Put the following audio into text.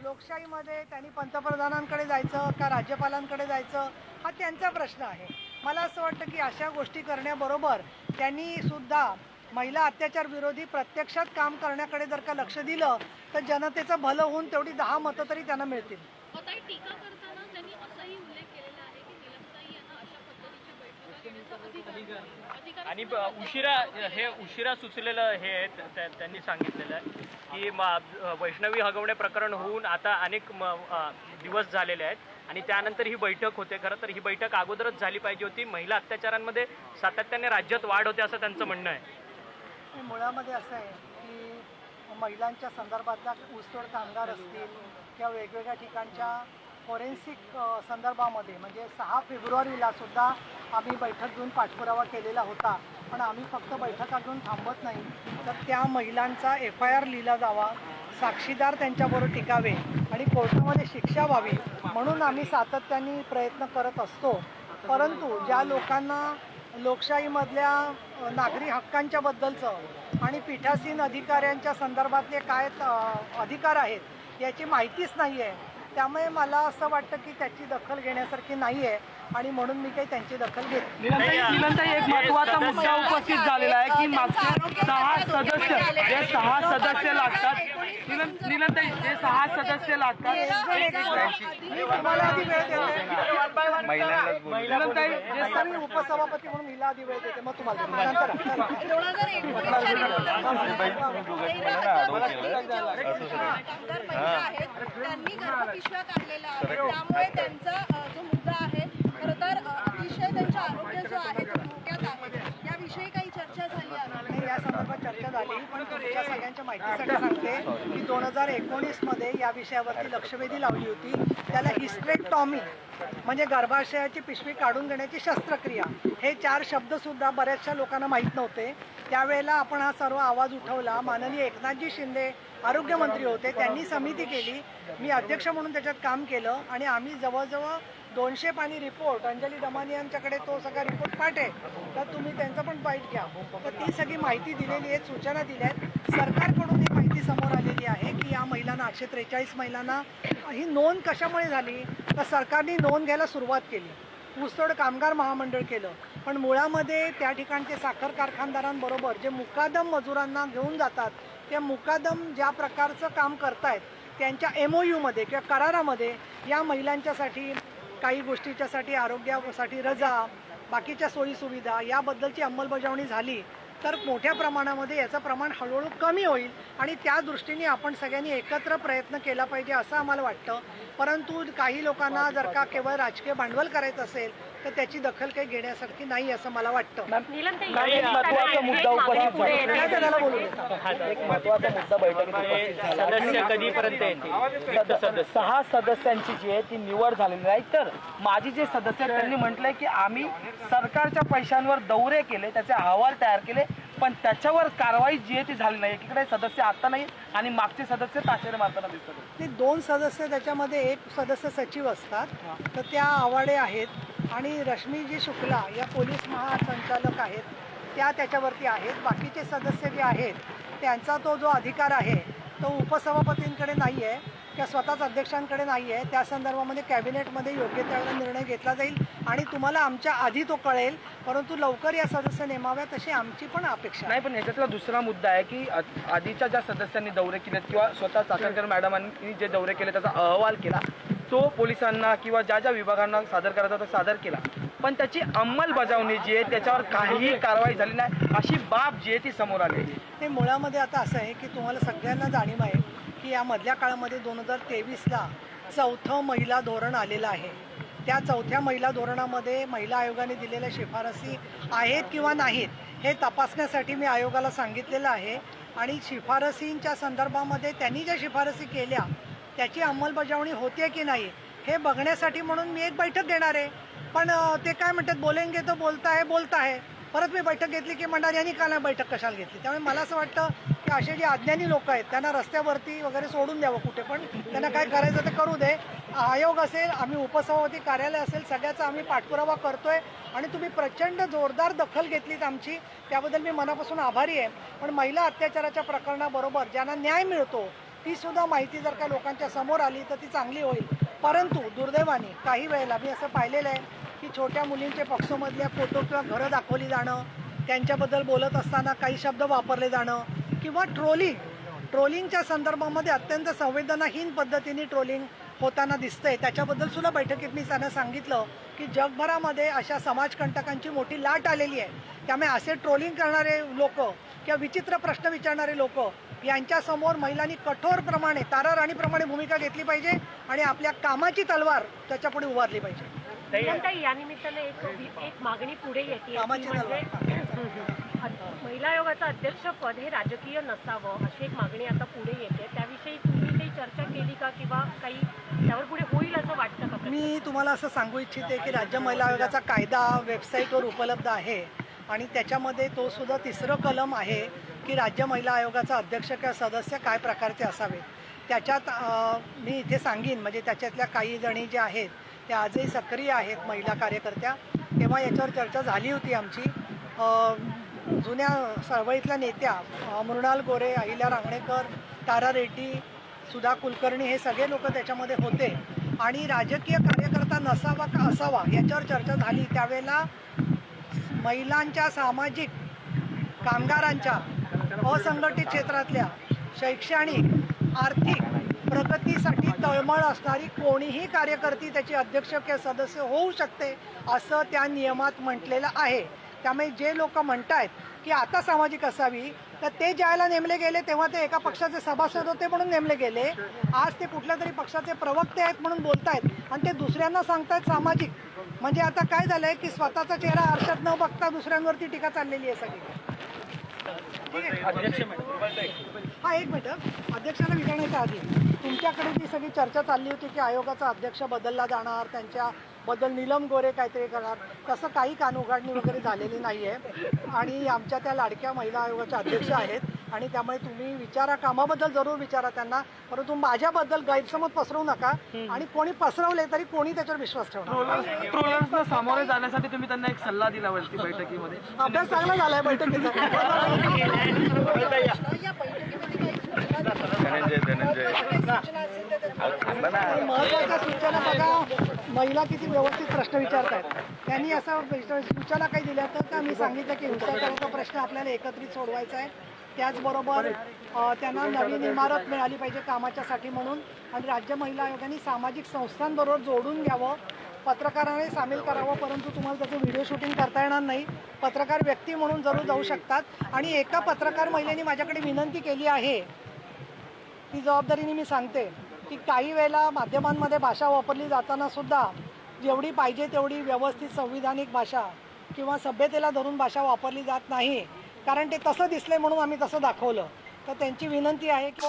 लोकशाहीमध्ये त्यांनी पंतप्रधानांकडे जायचं का राज्यपालांकडे जायचं हा त्यांचा प्रश्न आहे। मला असं वाटतं की अशा गोष्टी करण्याबरोबर त्यांनी सुद्धा महिला अत्याचार विरोधी प्रत्यक्षात काम करण्याकडे जर का लक्ष दिलं तर जनतेचं भलं होऊन तेवढी 10 मतं तरी त्यांना मिळतील। टीका करताना त्यांनी असाही उल्लेख केलेला आहे की निलमताई यांना अशा पद्धतीची बैठका घेण्याचा अधिकार आणि उशिरा सुचलेलं हे त्यांनी सांगितलेलं आहे की वैष्णवी हगवणे प्रकरण होऊन आता अनेक दिवस झालेले आहेत आणि त्यानंतर ही बैठक होते। खरं तर ही बैठक अगोदरच झाली पाहिजे होती। महिला अत्याचारांमध्ये सातत्याने राज्यात वाढ होते असं त्यांचं म्हणणं आहे। मुळामध्ये असं आहे की महिलांच्या संदर्भातल्या ऊसतोड कामगार असतील किंवा वेगवेगळ्या ठिकाणच्या फॉरेन्सिक संदर्भामध्ये म्हणजे 6 फेब्रुवारीला सुद्धा आम्ही बैठक घेऊन पाठपुरावा केलेला होता। पण आम्ही फक्त बैठका घेऊन थांबत नाही तर त्या महिलांचा FIR लिहिला जावा, साक्षीदार त्यांच्याबरोबर टिकावे आणि कोर्टामध्ये शिक्षा व्हावी म्हणून आम्ही सातत्याने प्रयत्न करत असतो। परंतु ज्या लोकांना लोकशाहीमधल्या नागरी हक्कांच्या बद्दलचं आणि पीठासीन अधिकाऱ्यांच्या संदर्भातले काय अधिकार आहेत याची माहितीच नाही आहे, त्यामुळे मला असं वाटतं की त्याची दखल घेण्यासारखी नाही आहे आणि म्हणून मी काही त्यांची दखल घेत नाही। निलमताई, एक महत्त्वाचा मुद्दा उपस्थित झालेला आहे की मागचे 6 सदस्य जे 6 सदस्य लागतात, निलमताई जे 6 सदस्य लागतात मला आधी वेळ देते, निलमताई जे मी उपसभापती म्हणून हिला आधी वेळ देते मग तुम्हाला नंतर त्यांनी गर्भपिशव्या काढलेल्या आहेत त्यामुळे त्यांचा जो मुद्दा आहे खरं तर अतिशय त्यांचा आरोग्य जो आहे तो धोक्यात आहे। याविषयी काही चर्चा झाली आहे? या संदर्भात चर्चा झाली पण तुमच्या सगळ्यांच्या माहितीसाठी सांगते की 2019 मध्ये या विषयावरती लक्षवेधी लावली होती। त्याला हिस्टेरेक्टॉमी म्हणजे गर्भाशयाची पिशवी काढून घेण्याची शस्त्रक्रिया हे 4 शब्दसुद्धा बऱ्याचशा लोकांना माहीत नव्हते। त्यावेळेला आपण हा सर्व आवाज उठवला। माननीय एकनाथजी शिंदे आरोग्यमंत्री होते, त्यांनी समिती केली, मी अध्यक्ष म्हणून त्याच्यात काम केलं आणि आम्ही जवळजवळ 200 पानी रिपोर्ट अंजली दमानी यांच्याकडे तो सगळा रिपोर्ट पाठ आहे तर तुम्ही त्यांचं पण बाईट घ्या। तर ती सगळी माहिती दिलेली आहे, सूचना दिल्या आहेत। सरकारकडून ही माहिती समोर आलेली आहे की या महिलांना 843 महिलांना ही नोंद कशामुळे झाली तर सरकारने नोंद घ्यायला सुरुवात केली, ऊसतोड कामगार महामंडळ केलं, पण मुळामध्ये त्या ठिकाणचे साखर कारखानदारांबरोबर जे मुकादम मजुरांना घेऊन जातात त्या मुकादम ज्या प्रकारचं काम करतायत त्यांच्या MOU मध्ये किंवा करारामध्ये या महिलांच्यासाठी काही गोष्टीच्यासाठी आरोग्यासाठी रजा बाकीच्या सोयीसुविधा याबद्दलची अंमलबजावणी झाली तर मोठ्या प्रमाणामध्ये याचं प्रमाण हळूहळू कमी होईल आणि त्या दृष्टीने आपण सगळ्यांनी एकत्र प्रयत्न केला पाहिजे असं आम्हाला वाटतं। परंतु काही लोकांना जर का केवळ राजकीय भांडवल करायचं असेल तर त्याची दखल काही घेण्यासारखी नाही असं मला वाटतं। एक महत्त्वाचा मुद्दा उपस्थित झाला, एक महत्त्वाचा मुद्दा बैठकीत सदस्य कधीपर्यंत येतील? 6 सदस्यांची जी आहे ती निवड झालेली नाही तर माझी जे सदस्य त्यांनी म्हटलंय की आम्ही सरकारच्या पैशांवर दौरे केले, त्याचे अहवाल तयार केले पण त्याच्यावर कारवाई जी आहे ती झाली नाही। एकीकडे सदस्य आता नाही आणि मागचे सदस्य ताशेरे मारताना दिसतात। ते 2 सदस्य त्याच्यामध्ये एक सदस्य सचिव असतात तर त्या आवाडे आहेत आणि रश्मीजी शुक्ला या पोलीस महासंचालक आहेत त्या त्याच्यावरती आहेत। बाकीचे सदस्य जे आहेत त्यांचा तो जो अधिकार आहे तो उपसभापतींकडे नाही आहे किंवा स्वतःच अध्यक्षांकडे नाही आहे। त्या संदर्भामध्ये कॅबिनेटमध्ये योग्य त्यावेळेला निर्णय घेतला जाईल आणि तुम्हाला आमच्या आधी तो कळेल, परंतु लवकर या सदस्य नेमाव्यात अशी आमची पण अपेक्षा नाही। पण ह्याच्यातला दुसरा मुद्दा आहे की आधीच्या ज्या सदस्यांनी दौरे केले किंवा स्वतः चाकणकर मॅडमांनी जे दौरे केले त्याचा अहवाल केला तो पोलिसांना किंवा ज्या ज्या विभागांना सादर करायचा तो सादर केला पण त्याची अंमलबजावणी जी आहे त्याच्यावर काहीही कारवाई झाली नाही अशी बाब जी आहे ती समोर आली। ते मुळामध्ये आता असं आहे की तुम्हाला सगळ्यांना जाणीव आहे की या मधल्या काळामध्ये 2023ला 4थं महिला धोरण आलेलं आहे। त्या 4थ्या महिला धोरणामध्ये महिला आयोगाने दिलेल्या शिफारसी आहेत किंवा नाहीत हे तपासण्यासाठी मी आयोगाला सांगितलेलं आहे आणि शिफारसींच्या संदर्भामध्ये त्यांनी ज्या शिफारसी केल्या त्याची अंमलबजावणी होते की नाही हे बघण्यासाठी म्हणून मी एक बैठक घेणार आहे। पण ते काय म्हणतात बोलेंगे तो बोलता है परत मी बैठक घेतली की म्हणणार यांनी का नाही बैठक कशाला घेतली। त्यामुळे मला असं वाटतं की असे जे अज्ञानी लोक आहेत त्यांना रस्त्यावरती वगैरे सोडून द्यावं, कुठे पण त्यांना काय करायचं ते करू दे। आयोग असेल, आम्ही उपसभापती कार्यालय असेल, सगळ्याचा आम्ही पाठपुरावा करतोय आणि तुम्ही प्रचंड जोरदार दखल घेतलीत आमची, त्याबद्दल मी मनापासून आभारी आहे। पण महिला अत्याचाराच्या प्रकरणाबरोबर ज्यांना न्याय मिळतो ती सुद्धा माहिती जर का लोकांच्या समोर आली तर ती चांगली होईल. परंतु दुर्दैवाने काही वेळेला मी असं पाहिलेलं आहे की छोट्या मुलींचे पॉक्सोमधल्या फोटो किंवा घरं दाखवली जाणं, त्यांच्याबद्दल बोलत असताना काही शब्द वापरले जाणं किंवा ट्रोलिंगच्या संदर्भामध्ये अत्यंत संवेदनाहीन पद्धतीने ट्रोलिंग होताना दिसतंय. त्याच्याबद्दल सुद्धा बैठकीत मी त्यांना सांगितलं की जगभरामध्ये अशा समाजकंटकांची मोठी लाट आलेली आहे. त्यामुळे असे ट्रोलिंग करणारे लोक किंवा विचित्र प्रश्न विचारणारे लोक यांच्यासमोर महिलांनी कठोरप्रमाणे ताराराणीप्रमाणे भूमिका घेतली पाहिजे आणि आपल्या कामाची तलवार त्याच्यापुढे उभारली पाहिजे. या निमित्ताने एक मागणी पुढे येते, कामाची महिला आयोगाचं अध्यक्षपद हे राजकीय नसावं अशी एक मागणी आता पुढे येते. त्याविषयी तुम्ही काही चर्चा केली का किंवा काही त्यावर पुढे होईल असं वाटतं का? मी तुम्हाला असं सांगू इच्छिते की राज्य महिला आयोगाचा कायदा वेबसाईटवर उपलब्ध आहे आणि त्याच्यामध्ये तो सुद्धा 3रं कलम आहे की राज्य महिला आयोगाचा अध्यक्ष किंवा सदस्य काय प्रकारचे असावेत. त्याच्यात मी इथे सांगीन म्हणजे त्याच्यातल्या काही जणी ज्या आहेत त्या आजही सक्रिय आहेत महिला कार्यकर्त्या. तेव्हा याच्यावर चर्चा झाली होती आमची. जुन्या चळवळीतल्या नेत्या मृणाल गोरे, अहिल्या रांगणेकर, तारा रेड्डी, सुधा कुलकर्णी हे सगळे लोक त्याच्यामध्ये होते आणि राजकीय कार्यकर्ता नसावा का असावा याच्यावर चर्चा झाली. त्यावेळेला महिलांच्या, सामाजिक कामगारांच्या, असंघटित क्षेत्रातल्या शैक्षणिक, आर्थिक प्रगतीसाठी तळमळ असणारी कोणीही कार्यकर्ती त्याची अध्यक्ष किंवा सदस्य होऊ शकते असं त्या नियमात म्हटलेलं आहे. त्यामुळे जे लोक म्हणतायत की आता सामाजिक असावी तर ते ज्यावेळेला नेमले गेले तेव्हा ते एका पक्षाचे सभासद होते म्हणून नेमले गेले. आज ते कुठल्या तरी पक्षाचे प्रवक्ते आहेत म्हणून बोलतायत आणि ते दुसऱ्यांना सांगतायत सामाजिक. म्हणजे आता काय झालंय की स्वतःचा चेहरा आरशात न बघता दुसऱ्यांवरती टीका चाललेली आहे सगळी. हा एक मिनिट, अध्यक्षाला विचारण्याच्या आधी तुमच्याकडे जी सगळी चर्चा चालली होती की आयोगाचा अध्यक्ष बदलला जाणार, त्यांच्याबद्दल नीलम गोरे काहीतरी करणार, तसं काही कानउघाडणी वगैरे झालेली नाही आहे आणि आमच्या त्या लाडक्या महिला आयोगाच्या अध्यक्ष आहेत आणि त्यामुळे तुम्ही विचारा, कामाबद्दल जरूर विचारा त्यांना, परंतु माझ्याबद्दल गैरसमज पसरवू नका आणि कोणी पसरवले तरी कोणी त्याच्यावर विश्वास ठेवणार. ट्रोलर्सना सामोरे जाण्यासाठी तुम्ही त्यांना एक सल्ला दिला वरती बैठकीमध्ये. अभ्यास चांगला झालाय बैठकीचा. महत्वाच्या सूचना बघा, महिला किती व्यवस्थित प्रश्न विचारतात. त्यांनी असं सूचना काही दिल्या तर मी सांगितलं की हिंसाचाराचा प्रश्न आपल्याला एकत्रित सोडवायचा आहे. त्याचबरोबर त्यांना नवीन इमारत मिळाली पाहिजे कामाच्यासाठी म्हणून आणि राज्य महिला आयोगाने सामाजिक संस्थांबरोबर जोडून घ्यावं, पत्रकारांनी सामील करावं. परंतु तुम्हाला त्याचं व्हिडिओ शूटिंग करता येणार नाही. पत्रकार व्यक्ती म्हणून जरूर जाऊ शकतात आणि एका पत्रकार महिलेने माझ्याकडे विनंती केली आहे, ती जबाबदारीने मी सांगते की काही वेळेला माध्यमांमध्ये भाषा वापरली जाताना सुद्धा जेवढी पाहिजे तेवढी व्यवस्थित संविधानिक भाषा किंवा सभ्यतेला धरून भाषा वापरली जात नाही, कारण ते तसं दिसलंय म्हणून आम्ही तसं दाखवलं. तर त्यांची विनंती आहे की